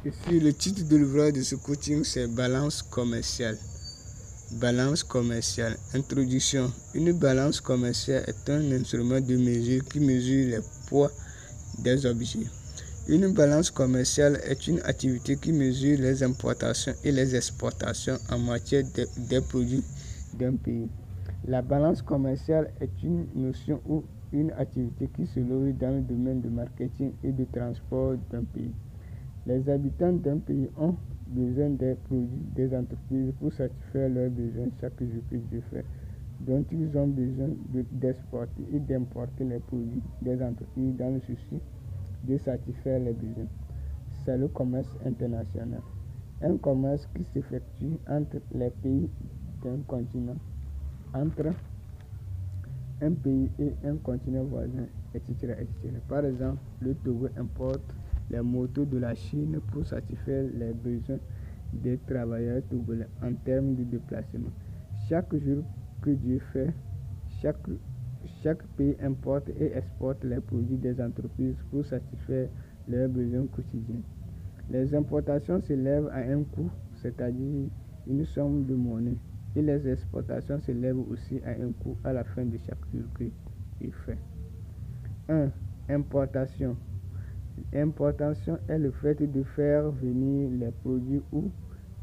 Ici, le titre de l'ouvrage de ce coaching, c'est Balance commerciale. Balance commerciale. Introduction. Une balance commerciale est un instrument de mesure qui mesure les poids des objets. Une balance commerciale est une activité qui mesure les importations et les exportations en matière des produits d'un pays. La balance commerciale est une notion ou une activité qui se loge dans le domaine du marketing et du transport d'un pays. Les habitants d'un pays ont besoin des produits des entreprises pour satisfaire leurs besoins chaque jour que Dieu fait, dont ils ont besoin d'exporter et d'importer les produits des entreprises dans le souci de satisfaire les besoins. C'est le commerce international. Un commerce qui s'effectue entre les pays d'un continent, entre un pays et un continent voisin, etc., etc. Par exemple, le Togo importe les motos de la Chine pour satisfaire les besoins des travailleurs togolais en termes de déplacement. Chaque jour que Dieu fait, chaque pays importe et exporte les produits des entreprises pour satisfaire leurs besoins quotidiens. Les importations s'élèvent à un coût, c'est-à-dire une somme de monnaie, et les exportations s'élèvent aussi à un coût à la fin de chaque jour qu'il fait. 1. Importation. L'importation est le fait de faire venir les produits ou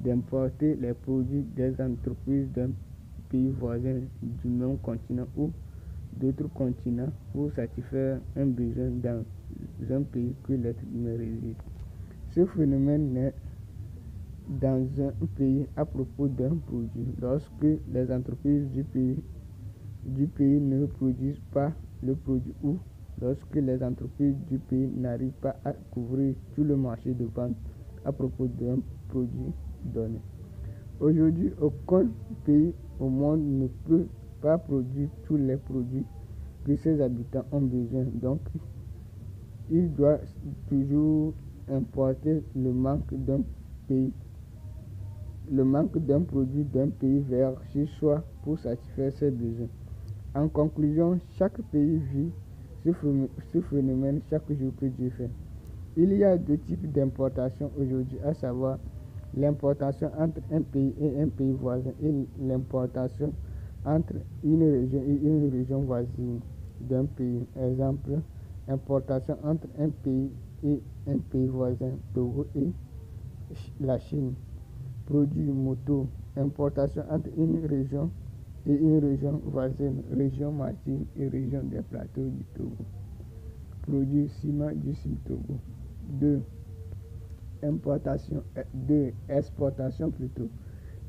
d'importer les produits des entreprises d'un pays voisin du même continent ou d'autres continents pour satisfaire un besoin dans un pays que l'être humain réside. Ce phénomène naît dans un pays à propos d'un produit lorsque les entreprises du pays ne produisent pas le produit ou lorsque les entreprises du pays n'arrivent pas à couvrir tout le marché de vente à propos d'un produit donné. Aujourd'hui, aucun pays au monde ne peut pas produire tous les produits que ses habitants ont besoin, donc il doit toujours importer le manque d'un produit d'un pays vers chez soi pour satisfaire ses besoins. En conclusion, chaque pays vit ce phénomène chaque jour que Dieu fait. Il y a deux types d'importation aujourd'hui, à savoir l'importation entre un pays et un pays voisin et l'importation entre une région et une région voisine d'un pays. Exemple, importation entre un pays et un pays voisin, Togo et la Chine. Produits moto, importation entre une région et une région voisine, région maritime et région des plateaux du Togo. Produits ciment du Sud Togo. 2. Exportation plutôt.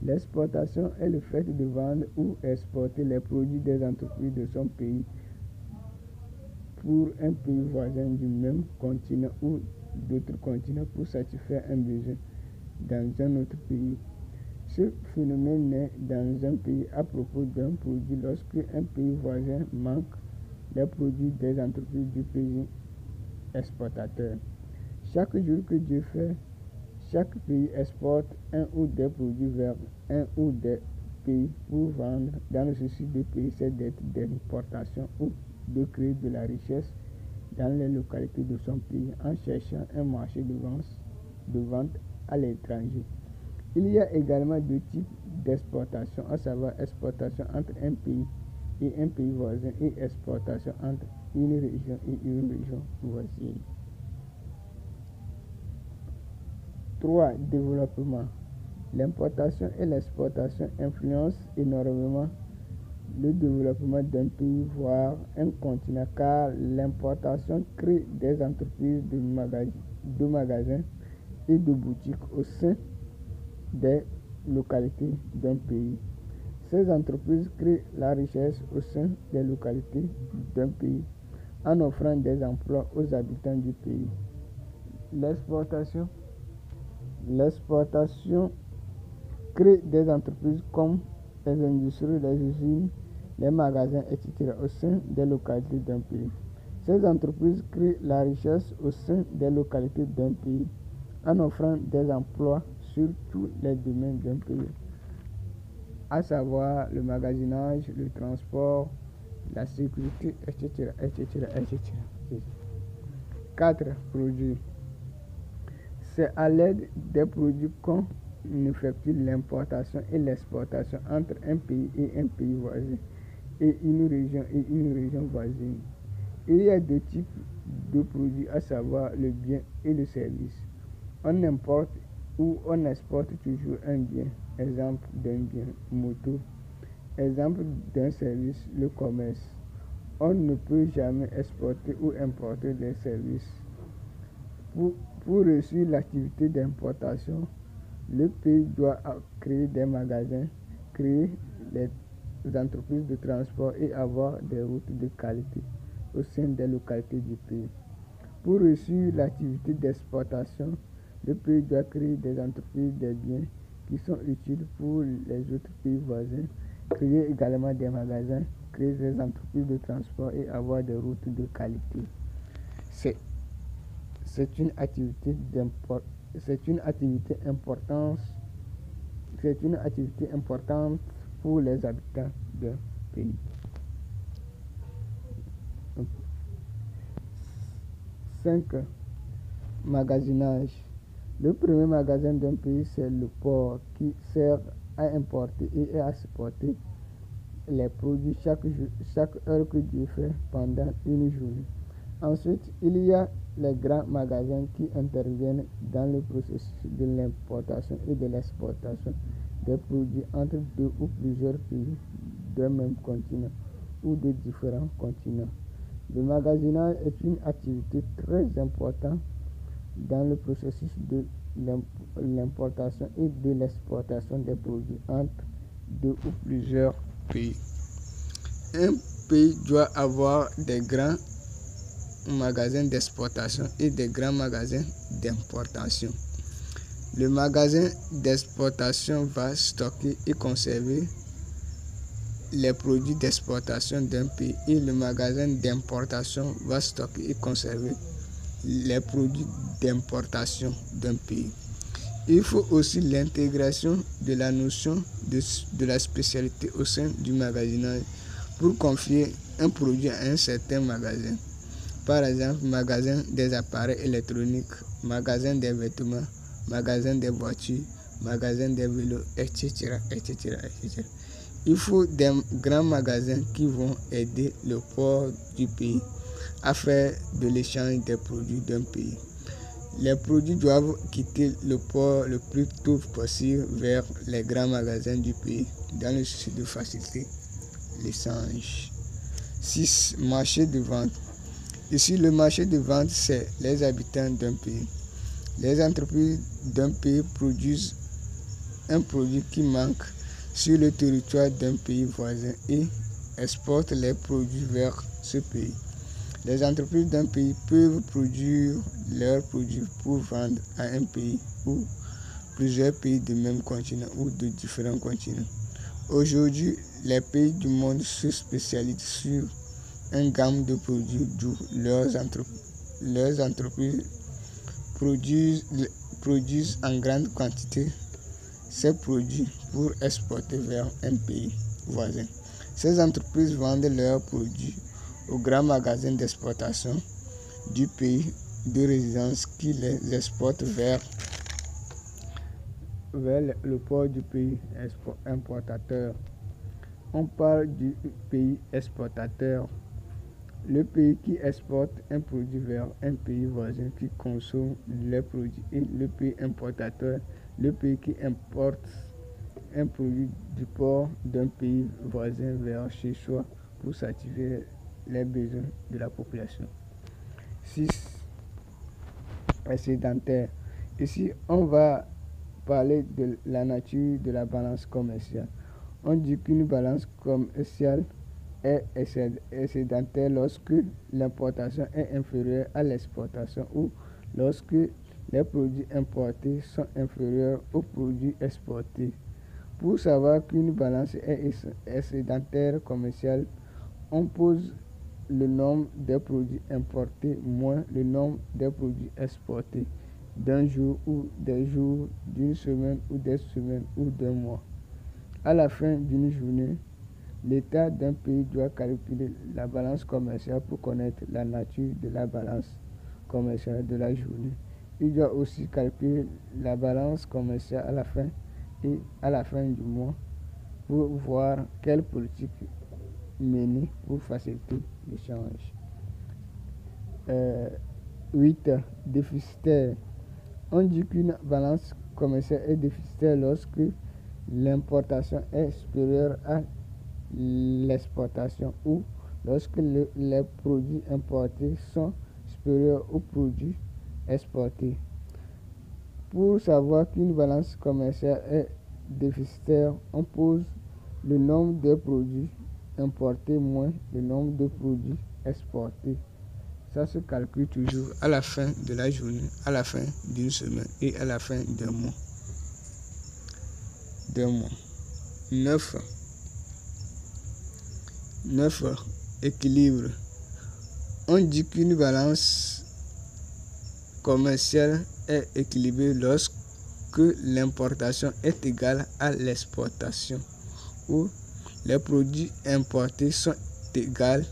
L'exportation est le fait de vendre ou exporter les produits des entreprises de son pays pour un pays voisin du même continent ou d'autres continents pour satisfaire un besoin dans un autre pays. Ce phénomène naît dans un pays à propos d'un produit lorsque un pays voisin manque les produits des entreprises du pays exportateur. Chaque jour que Dieu fait, chaque pays exporte un ou des produits vers un ou des pays pour vendre dans le souci de payer ses dettes d'importation ou de créer de la richesse dans les localités de son pays en cherchant un marché de vente à l'étranger. Il y a également deux types d'exportation, à savoir exportation entre un pays et un pays voisin et exportation entre une région et une région voisine. 3. Développement. L'importation et l'exportation influencent énormément le développement d'un pays, voire un continent, car l'importation crée des entreprises de magasins et de boutiques au sein des localités d'un pays. Ces entreprises créent la richesse au sein des localités d'un pays en offrant des emplois aux habitants du pays. L'exportation crée des entreprises comme les industries, les usines, les magasins, etc. au sein des localités d'un pays. Ces entreprises créent la richesse au sein des localités d'un pays en offrant des emplois sur tous les domaines d'un pays, à savoir le magasinage, le transport, la sécurité, etc., etc., etc. 4. Produits. C'est à l'aide des produits qu'on effectue l'importation et l'exportation entre un pays et un pays voisin et une région voisine. Il y a deux types de produits, à savoir le bien et le service. On importe ou on exporte toujours un bien. Exemple d'un bien, moto. Exemple d'un service, le commerce. On ne peut jamais exporter ou importer des services. Pour réussir l'activité d'importation, le pays doit créer des magasins, créer des entreprises de transport et avoir des routes de qualité au sein des localités du pays. Pour réussir l'activité d'exportation, le pays doit créer des entreprises des biens qui sont utiles pour les autres pays voisins, créer également des magasins, créer des entreprises de transport et avoir des routes de qualité. C'est une activité importante pour les habitants d'un pays. 5. Magasinage. Le premier magasin d'un pays, c'est le port qui sert à importer et à exporter les produits chaque heure que Dieu fait pendant une journée. Ensuite, il y a les grands magasins qui interviennent dans le processus de l'importation et de l'exportation des produits entre deux ou plusieurs pays d'un même continent ou de différents continents. Le magasinage est une activité très importante dans le processus de l'importation et de l'exportation des produits entre deux ou plusieurs pays. Un pays doit avoir des grands magasins d'exportation et des grands magasins d'importation. Le magasin d'exportation va stocker et conserver les produits d'exportation d'un pays et le magasin d'importation va stocker et conserver les produits d'importation d'un pays. Il faut aussi l'intégration de la notion de la spécialité au sein du magasinage pour confier un produit à un certain magasin. Par exemple, magasin des appareils électroniques, magasin des vêtements, magasin des voitures, magasin des vélos, etc., etc., etc. Il faut des grands magasins qui vont aider le port du pays à faire de l'échange des produits d'un pays. Les produits doivent quitter le port le plus tôt possible vers les grands magasins du pays dans le souci de faciliter l'échange. 6. Marché de vente. Ici, le marché de vente, c'est les habitants d'un pays. Les entreprises d'un pays produisent un produit qui manque sur le territoire d'un pays voisin et exportent les produits vers ce pays. Les entreprises d'un pays peuvent produire leurs produits pour vendre à un pays ou plusieurs pays du même continent ou de différents continents. Aujourd'hui, les pays du monde se spécialisent sur une gamme de produits d'où leurs entreprises produisent en grande quantité ces produits pour exporter vers un pays voisin. Ces entreprises vendent leurs produits aux grands magasins d'exportation du pays de résidence qui les exportent vers le port du pays importateur. On parle du pays exportateur, le pays qui exporte un produit vers un pays voisin qui consomme les produits, et le pays importateur, le pays qui importe un produit du port d'un pays voisin vers chez soi pour satisfaire les besoins de la population. 6. Excédentaire. Ici, on va parler de la nature de la balance commerciale. On dit qu'une balance commerciale est excédentaire lorsque l'importation est inférieure à l'exportation ou lorsque les produits importés sont inférieurs aux produits exportés. Pour savoir qu'une balance est excédentaire commerciale, on pose le nombre des produits importés moins le nombre des produits exportés d'un jour ou des jours, d'une semaine ou des semaines ou d'un mois. À la fin d'une journée, l'État d'un pays doit calculer la balance commerciale pour connaître la nature de la balance commerciale de la journée Il doit aussi calculer la balance commerciale à la fin du mois pour voir quelle politique mener pour faciliter l'échange. 8. Déficitaire. On dit qu'une balance commerciale est déficitaire lorsque l'importation est supérieure à l'exportation ou lorsque les produits importés sont supérieurs aux produits exportés. Pour savoir qu'une balance commerciale est déficitaire, on pose le nombre de produits importés moins le nombre de produits exportés. Ça se calcule toujours à la fin de la journée, à la fin d'une semaine et à la fin d'un mois. 9. Équilibre. On dit qu'une balance commerciale est équilibrée lorsque l'importation est égale à l'exportation ou les produits importés sont égaux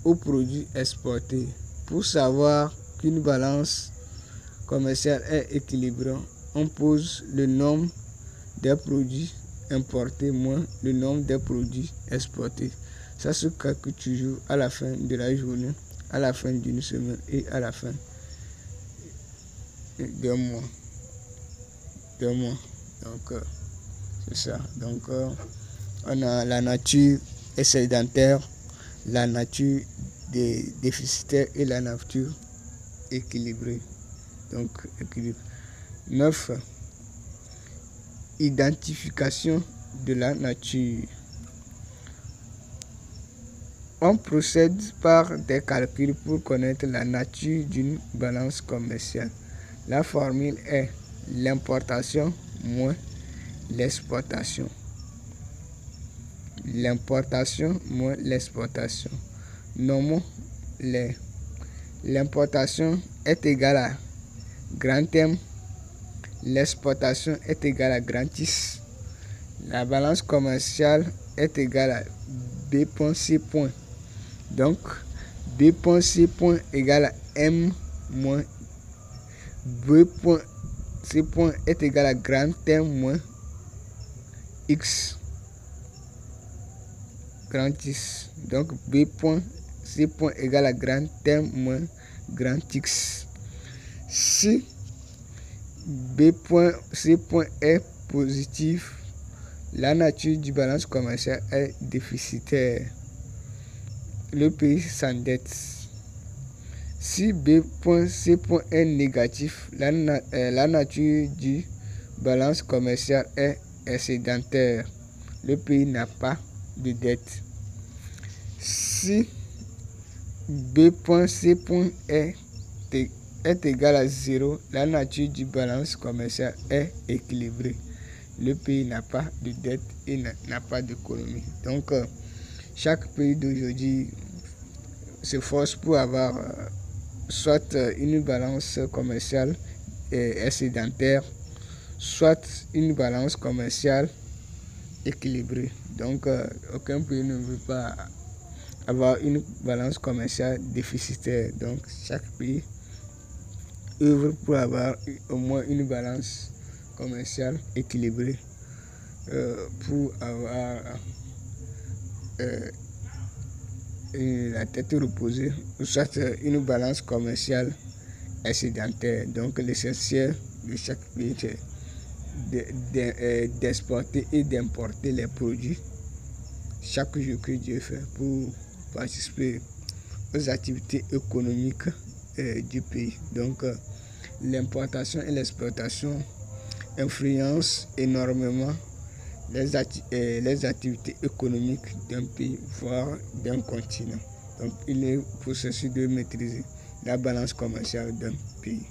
aux produits exportés. Pour savoir qu'une balance commerciale est équilibrée, on pose le nombre des produits importés moins le nombre de produits exportés. Ça se calcule toujours à la fin de la journée, à la fin d'une semaine et à la fin d'un mois. Donc, c'est ça. Donc, on a la nature excédentaire, la nature déficitaire et la nature équilibrée. Donc, équilibre. 9. Identification de la nature. On procède par des calculs pour connaître la nature d'une balance commerciale. La formule est l'importation moins l'exportation. L'importation moins l'exportation. Nommons-les. L'importation est égale à grand M. L'exportation est égale à grand X. La balance commerciale est égale à B.C. Donc, B.C. égale à M moins B.C. est égal à grand M moins X. Grand X. Donc, B.C. égale à grand M moins grand X. Si B.C. est positif, la nature du balance commerciale est déficitaire. Le pays s'endette. Si B.C. est négatif, la nature du balance commerciale est excédentaire. Le pays n'a pas de dette. Si B.C. est égal à 0, la nature du balance commerciale est équilibrée. Le pays n'a pas de dette et n'a pas d'économie. Donc, chaque pays d'aujourd'hui s'efforce pour avoir soit une balance commerciale excédentaire, soit une balance commerciale équilibrée. Donc, aucun pays ne veut pas avoir une balance commerciale déficitaire. Donc, chaque pays œuvre pour avoir au moins une balance commerciale équilibrée pour avoir la tête reposée, ou soit une balance commerciale excédentaire. Donc, l'essentiel de chaque pays, c'est d'exporter et d'importer les produits chaque jour que Dieu fait pour participer aux activités économiques du pays. Donc, l'importation et l'exportation influencent énormément les activités économiques d'un pays, voire d'un continent. Donc, il est possible de maîtriser la balance commerciale d'un pays.